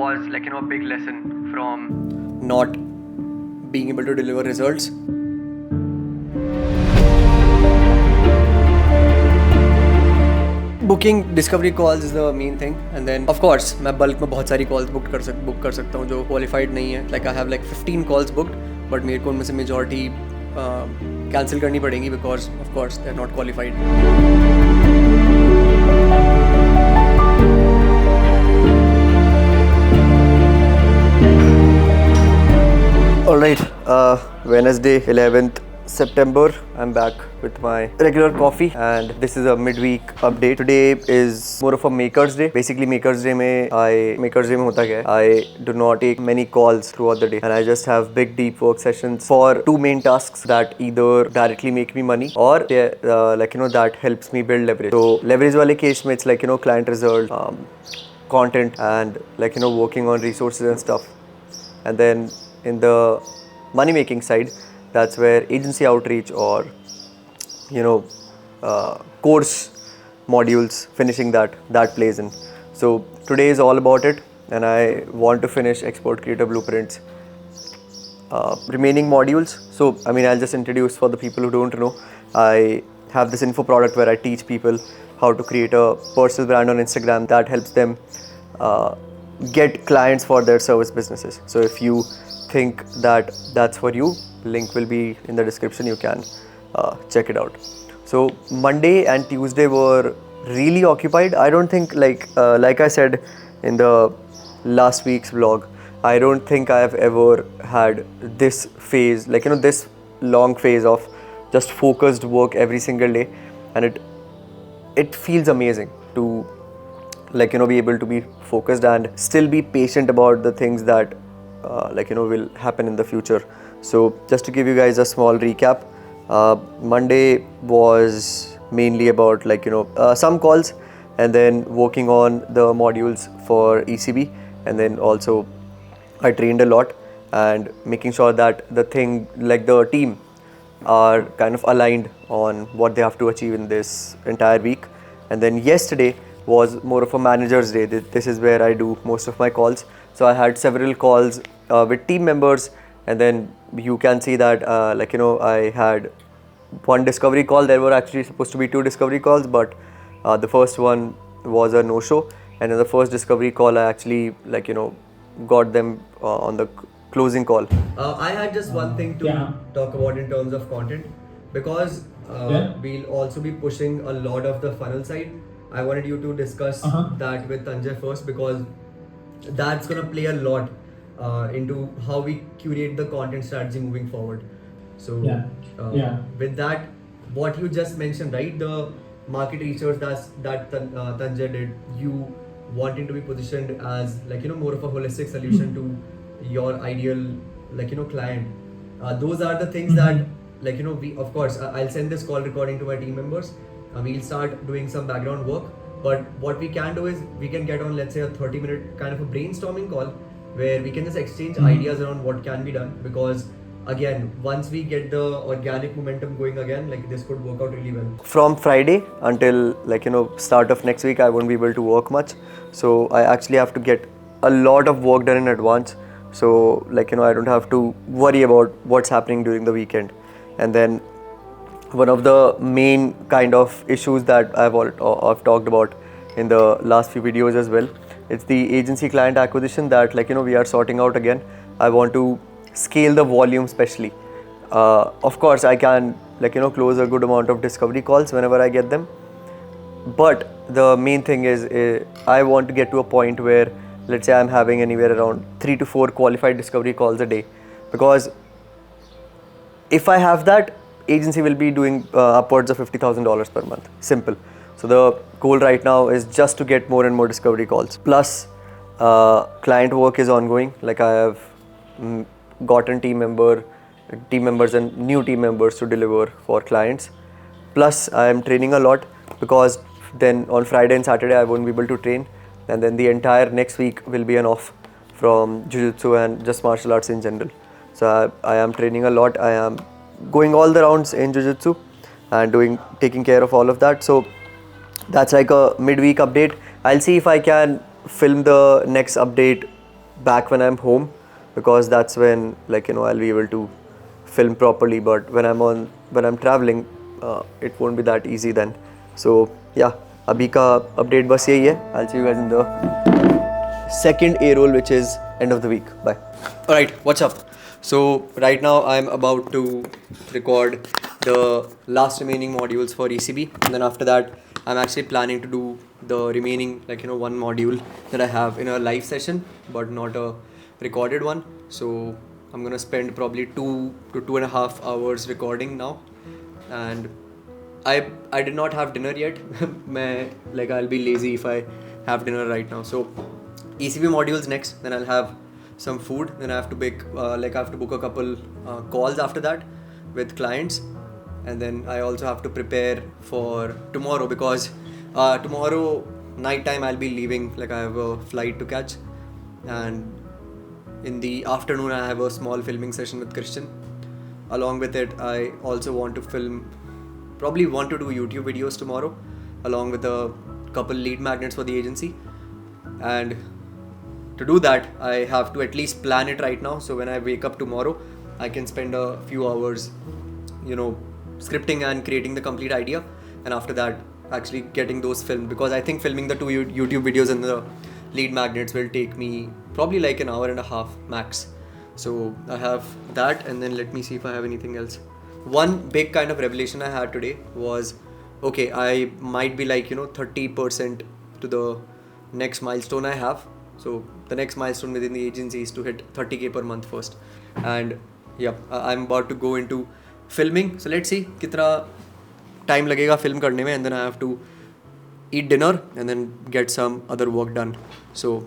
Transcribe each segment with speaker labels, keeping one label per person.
Speaker 1: was like, a big lesson from not being able to deliver results. Booking discovery calls is the main thing, and then of course मैं bulk में बहुत सारी calls book कर सकता हूँ जो qualified नहीं है. Like I have like 15 calls booked, but मेरे को उनमें से majority cancel करनी पड़ेंगी because of course they're not qualified. Alright, Wednesday 11th September, I'm back with my regular coffee, and this is a midweek update. Today is more of a Maker's Day. Basically Maker's Day में होता क्या है? I do not take many calls throughout the day, and I just have big deep work sessions for two main tasks that either directly make me money or that helps me build leverage. So leverage वाले case में it's like client result, content, and working on resources and stuff. And then in the money making side, that's where agency outreach or course modules, finishing that plays in. So today is all about it, and I want to finish export creator blueprints remaining modules. So I'll just introduce for the people who don't know. I have this info product where I teach people how to create a personal brand on Instagram that helps them get clients for their service businesses. So if you think that that's for you, link will be in the description. You can check it out. So Monday and Tuesday were really occupied. I don't think like I said in the last week's vlog, I don't think I have ever had this phase, this long phase of just focused work every single day, and it feels amazing to be able to be focused and still be patient about the things that will happen in the future. So just to give you guys a small recap, Monday was mainly about some calls, and then working on the modules for ECB, and then also I trained a lot and making sure that the team are kind of aligned on what they have to achieve in this entire week. And then yesterday was more of a manager's day. This is where I do most of my calls. So I had several calls with team members, and then you can see that I had one discovery call. There were actually supposed to be two discovery calls, but the first one was a no-show, and in the first discovery call I actually got them on the closing call. I had just one thing to talk about in terms of content, because we'll also be pushing a lot of the funnel side. I wanted you to discuss that with Tanjay first, because that's gonna play a lot into how we curate the content strategy moving forward. So with that, what you just mentioned, right, the market research that Tanjay did, you wanting to be positioned as more of a holistic solution to your ideal client. Those are the things that we, of course, I'll send this call recording to my team members. We'll start doing some background work, but what we can do is we can get on, let's say, a 30-minute kind of a brainstorming call where we can just exchange ideas around what can be done, because again, once we get the organic momentum going again, this could work out really well. From Friday until start of next week, I won't be able to work much, so I actually have to get a lot of work done in advance, so I don't have to worry about what's happening during the weekend. And then one of the main kind of issues that I've talked about in the last few videos as well, it's the agency client acquisition that we are sorting out again. I want to scale the volume, especially. Of course, I can close a good amount of discovery calls whenever I get them, but the main thing is I want to get to a point where, let's say, I'm having anywhere around 3 to 4 qualified discovery calls a day, because if I have that, agency will be doing upwards of $50,000 per month. Simple. So the goal right now is just to get more and more discovery calls. Plus, client work is ongoing. I have gotten team members and new team members to deliver for clients. Plus, I am training a lot, because then on Friday and Saturday I won't be able to train, and then the entire next week will be an off from jiu-jitsu and just martial arts in general. So I am training a lot. I am going all the rounds in jiu-jitsu and taking care of all of that. So that's like a midweek update. I'll see if I can film the next update back when I'm home, because that's when I'll be able to film properly. But when I'm traveling, it won't be that easy then. So yeah, abhi ka update bas yahi hai. I'll see you guys in the second A roll, which is end of the week. Bye. Alright, what's up? So right now I'm about to record the last remaining modules for ECB, and then after that I'm actually planning to do the remaining one module that I have in a live session, but not a recorded one. So I'm gonna spend probably 2 to 2.5 hours recording now, and I did not have dinner yet. I'll be lazy if I have dinner right now. So ECB modules next, then I'll have some food, then I have to book a couple calls after that with clients, and then I also have to prepare for tomorrow, because tomorrow night time I'll be leaving. I have a flight to catch, and in the afternoon I have a small filming session with Christian. Along with it, I also want to probably want to do YouTube videos tomorrow, along with a couple lead magnets for the agency. And to do that, I have to at least plan it right now, so when I wake up tomorrow, I can spend a few hours, scripting and creating the complete idea, and after that actually getting those filmed, because I think filming the 2 YouTube videos and the lead magnets will take me probably an hour and a half max. So I have that, and then let me see if I have anything else. One big kind of revelation I had today was, okay, I might be 30% to the next milestone I have. So the next milestone within the agency is to hit 30k per month first, and yeah, I'm about to go into filming. So let's see kitna time lagega film karne mein, and then I have to eat dinner and then get some other work done. So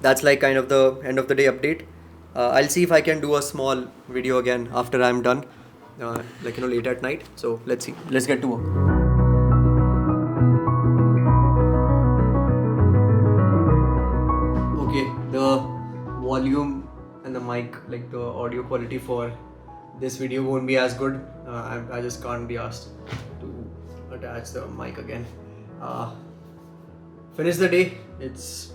Speaker 1: that's kind of the end of the day update. I'll see if I can do a small video again after I'm done, late at night. So let's see. Let's get to work. Okay, the volume and the mic, the audio quality for this video won't be as good. I just can't be asked to attach the mic again. Finish the day. It's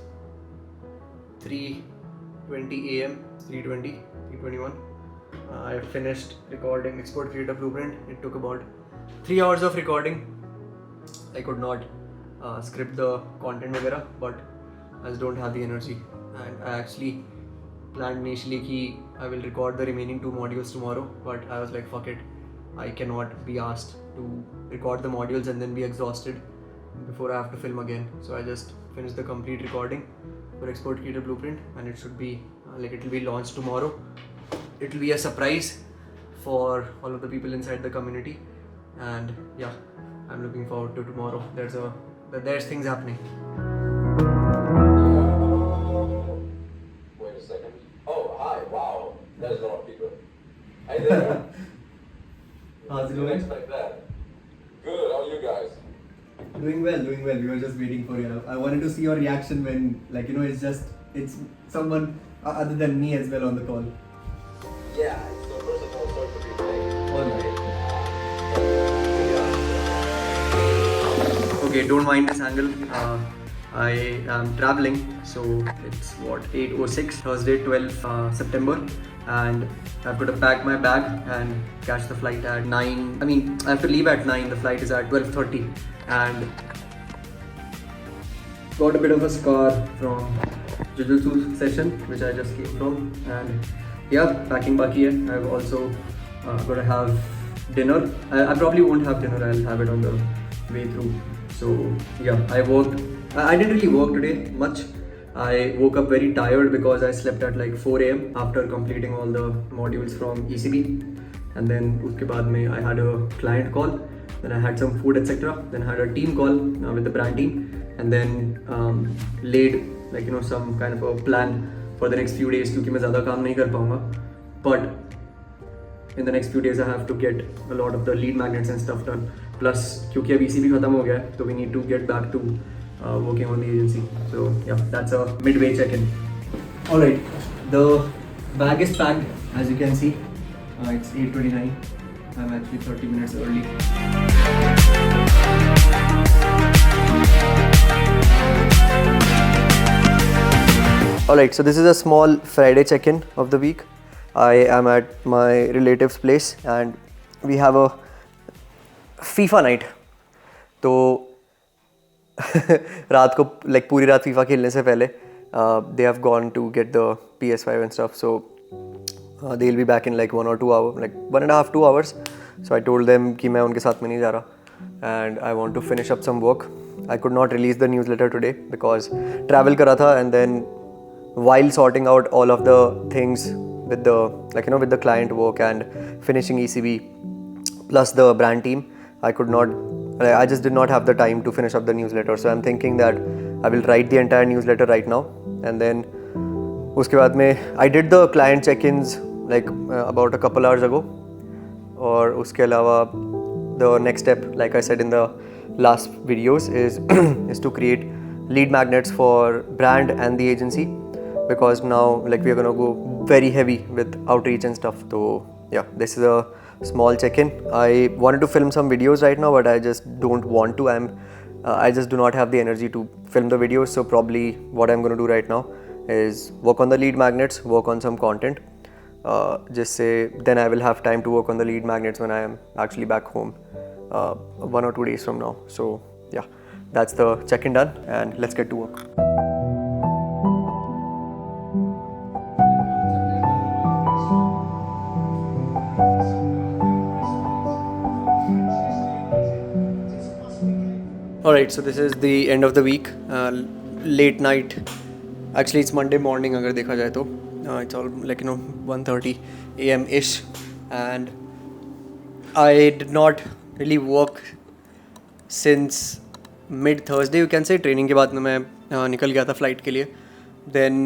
Speaker 1: 3:20 a.m. 3:21. I finished recording Export Creator Blueprint. It took about 3 hours of recording. I could not script the content वगैरह, but I just don't have the energy. And I actually planned initially that I will record the remaining 2 modules tomorrow, but I was like, fuck it. I cannot be asked to record the modules and then be exhausted before I have to film again. So I just finished the complete recording for Export Creator Blueprint, and it should be it will be launched tomorrow. It will be a surprise for all of the people inside the community, and yeah, I'm looking forward to tomorrow. There's things happening.
Speaker 2: Wait a second. Oh, hi! Wow, that is a lot of people. Hi there.
Speaker 1: How's it
Speaker 2: Didn't
Speaker 1: going?
Speaker 2: expect that. Good. How are you guys?
Speaker 1: Doing well. We were just waiting for you. I wanted to see your reaction when, it's someone other than me as well on the call.
Speaker 2: Yeah. So first of all, sorry for being late.
Speaker 1: All right. Okay, don't mind this angle. I am traveling, so it's 8:06, Thursday, 12th September, and I've got to pack my bag and catch the flight at 9. I have to leave at 9. The flight is at 12:30, and got a bit of a scar from Jiu-Jitsu session, which I just came from, and yeah, packing baki hai. I've also got to have dinner. I probably won't have dinner. I'll have it on the way through. So yeah, I worked. I didn't really work today much. I woke up very tired because I slept at 4 a.m. after completing all the modules from ECB, and then uske baad mein I had a client call, then I had some food etc. Then I had a team call with the brand team, and then laid some kind of a plan for the next few days, क्योंकि मैं ज़्यादा काम नहीं कर पाऊँगा. But in the next few days I have to get a lot of the lead magnets and stuff done. Plus क्योंकि अब ECB खत्म हो गया है, so we need to get back to working on the agency. So yeah, that's a midway check-in. Alright, the bag is packed, as you can see. It's 8:29. I'm actually 30 minutes early. Alright, so this is a small Friday check-in of the week. I am at my relative's place and we have a FIFA night. तो रात को like पूरी रात FIFA खेलने से पहले they have gone to get the PS5 and stuff, so they'll be back in like 1 or 2 hours, like 1.5 2 hours. So I told them कि मैं उनके साथ में नहीं जा रहा and I want to finish up some work. I could not release the newsletter today because travel करा था, and then while sorting out all of the things with the with the client work and finishing ECB plus the brand team, I just did not have the time to finish up the newsletter. So I'm thinking that I will write the entire newsletter right now, and then उसके बाद में I did the client check-ins like about a couple hours ago. और उसके अलावा the next step, like I said in the last videos, is to create lead magnets for brand and the agency, because now like we are gonna go very heavy with outreach and stuff. So yeah, this is a small check-in. I wanted to film some videos right now, but I just don't want to. I just do not have the energy to film the videos. So probably what I'm gonna do right now is work on the lead magnets, work on some content. Just say then I will have time to work on the lead magnets when I am actually back home 1 or 2 days from now. So yeah, that's the check-in done, and let's get to work. Alright, so this is the end of the week, late night. Actually it's Monday morning अगर देखा जाए तो it's all like 1:30 a.m. ish, and I did not really work since mid Thursday, you can say. Training के बाद में मैं निकल गया था flight के लिए. Then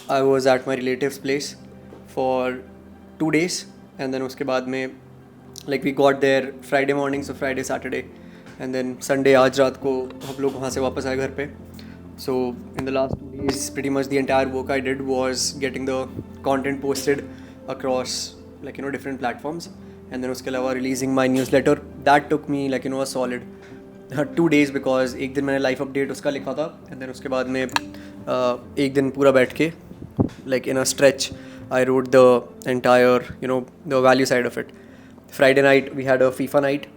Speaker 1: I was at my relative's place for 2 days, and then उसके बाद में like we got there Friday morning, so Friday, Saturday, and then Sunday आज रात को हम लोग वहाँ से वापस आए घर पे. So in the last 2 days, pretty much the entire work I did was getting the content posted across different platforms, and then उसके अलावा releasing my newsletter. That took me a solid 2 days, because एक दिन मैंने life update उसका लिखा था, and then उसके बाद में एक दिन पूरा बैठ के like in a stretch I wrote the entire the value side of it. Friday night we had a FIFA night,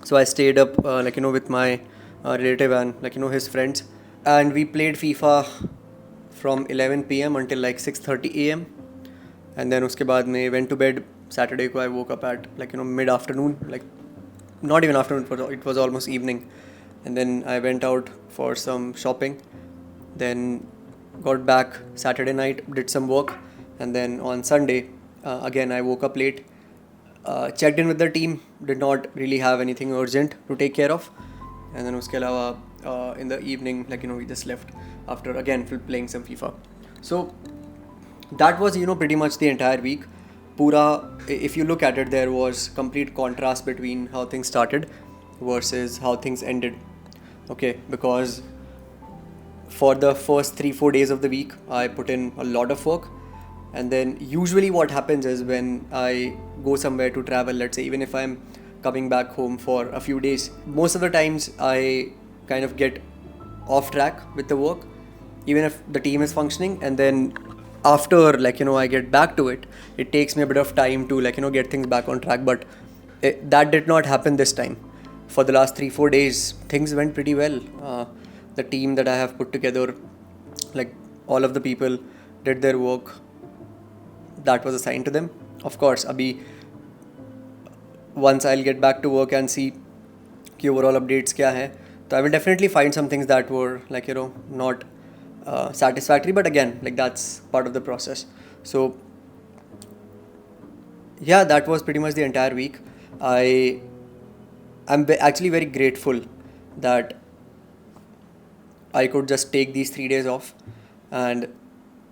Speaker 1: so I stayed up with my relative and his friends, and we played FIFA from 11 p.m. until like 6:30 a.m. and then उसके बाद में went to bed. Saturday को I woke up at mid-afternoon, like not even afternoon, it was almost evening, and then I went out for some shopping, then got back Saturday night, did some work, and then on Sunday again I woke up late, checked in with the team, did not really have anything urgent to take care of, and then उसके अलावा in the evening we just left after again playing some FIFA. So that was pretty much the entire week. Pura, if you look at it, there was complete contrast between how things started versus how things ended. Okay, because for the first 3-4 days of the week I put in a lot of work, and then usually what happens is when I go somewhere to travel, let's say even if I'm coming back home for a few days, most of the times I kind of get off track with the work, even if the team is functioning, and then after I get back to it, it takes me a bit of time to get things back on track. But that did not happen this time. For the last 3-4 days things went pretty well. The team that I have put together, like all of the people did their work that was assigned to them. Of course abhi once I'll get back to work and see ki overall updates kya hai, so I will definitely find some things that were not satisfactory, but again that's part of the process. So yeah, that was pretty much the entire week. I'm actually very grateful that I could just take these 3 days off and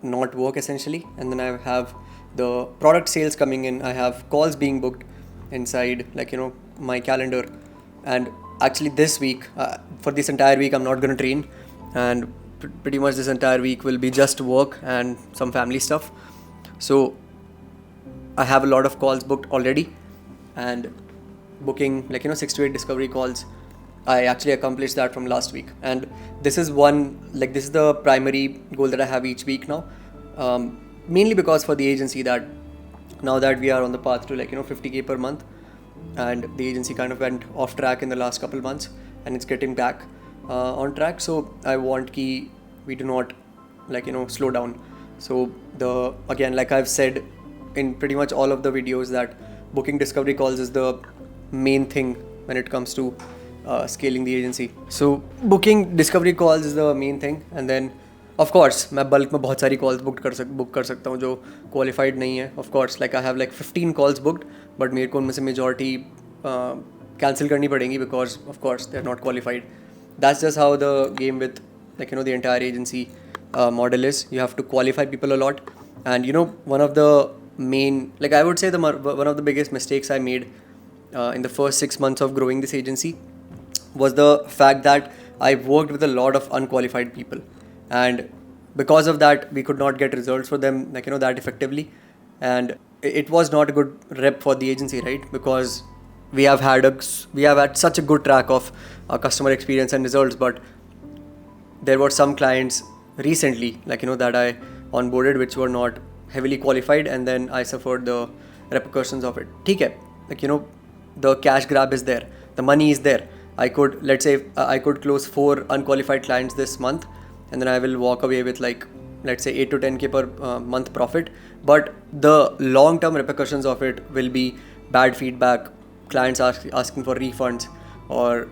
Speaker 1: not work essentially, and then I have the product sales coming in, I have calls being booked inside my calendar, and actually this week for this entire week I'm not going to train, and pretty much this entire week will be just work and some family stuff. So I have a lot of calls booked already, and booking 6 to 8 discovery calls I actually accomplished that from last week, and this is this is the primary goal that I have each week now, mainly because for the agency, that now that we are on the path to 50K per month, and the agency kind of went off track in the last couple months, and it's getting back on track. So I want we do not slow down. So again, like I've said in pretty much all of the videos, that booking discovery calls is the main thing when it comes to scaling the agency. So booking discovery calls is the main thing, and then of course मैं bulk में बहुत सारी calls book कर सकता हूँ जो qualified नहीं है. Of course, like I have 15 calls booked, but मेरे को उनमें से majority cancel करनी पड़ेंगी because of course they're not qualified. That's just how the game with the entire agency model is. You have to qualify people a lot, and one of the main, I would say one of the biggest mistakes I made in the first 6 months of growing this agency was the fact that I worked with a lot of unqualified people, and because of that we could not get results for them that effectively, and it was not a good rep for the agency, right? Because we have had such a good track of customer experience and results, but there were some clients recently that I onboarded which were not heavily qualified, and then I suffered the repercussions of it. ठीक है, the cash grab is there, the money is there. I could, let's say I could close 4 unqualified clients this month, and then I will walk away with let's say 8 to 10K per month profit, but the long term repercussions of it will be bad feedback, clients asking for refunds, or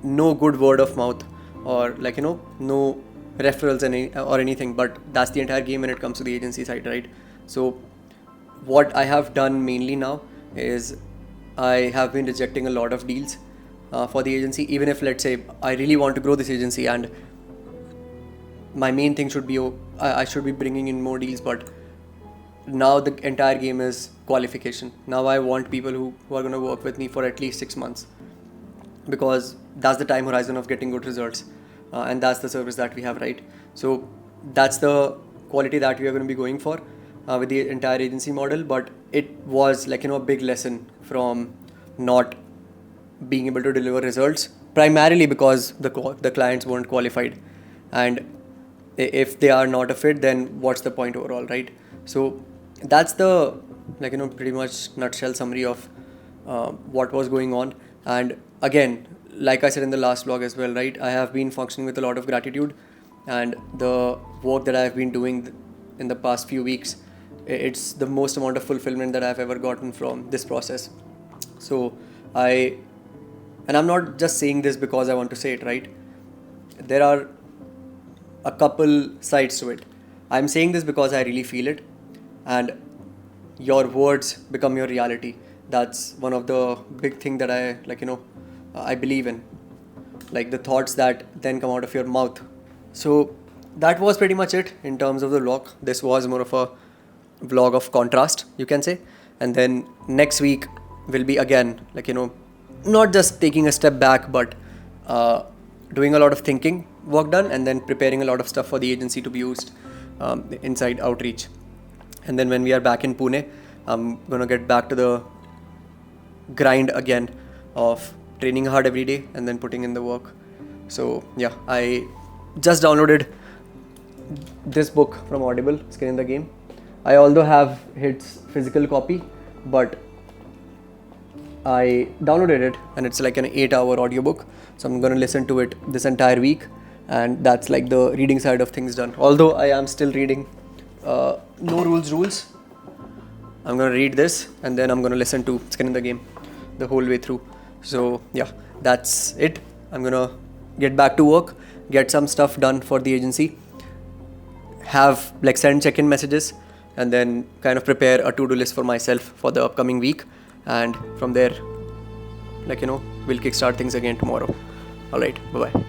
Speaker 1: no good word of mouth, or no referrals or anything. But that's the entire game when it comes to the agency side, right? So what I have done mainly now is I have been rejecting a lot of deals for the agency, even if let's say I really want to grow this agency and my main thing should be I should be bringing in more deals, but now the entire game is qualification. Now I want people who are going to work with me for at least 6 months, because that's the time horizon of getting good results, and that's the service that we have, right? So that's the quality that we are going to be going for with the entire agency model. But it was a big lesson from not being able to deliver results, primarily because the clients weren't qualified, and if they are not a fit, then what's the point overall, right? So that's the pretty much nutshell summary of what was going on. And again, like I said in the last vlog as well, right, I have been functioning with a lot of gratitude, and the work that I have been doing in the past few weeks, it's the most amount of fulfillment that I've ever gotten from this process. So and I'm not just saying this because I want to say it, right? There are a couple sides to it. I'm saying this because I really feel it, and your words become your reality. That's one of the big thing that I I believe in, the thoughts that then come out of your mouth. So that was pretty much it in terms of the vlog. This was more of a vlog of contrast, you can say. And then next week will be again not just taking a step back, but doing a lot of thinking work done, and then preparing a lot of stuff for the agency to be used inside outreach. And then when we are back in Pune, I'm gonna get back to the grind again of training hard every day and then putting in the work. So yeah, I just downloaded this book from Audible, Skin in the Game. I although have its physical copy, but I downloaded it, and it's like an 8-hour audiobook. So I'm gonna listen to it this entire week, and that's the reading side of things done. Although I am still reading No Rules. I'm gonna read this, and then I'm gonna listen to Skin in the Game the whole way through. So yeah, that's it. I'm gonna get back to work, get some stuff done for the agency, have send check-in messages, and then kind of prepare a to-do list for myself for the upcoming week. And from there, we'll kickstart things again tomorrow. All right, bye-bye.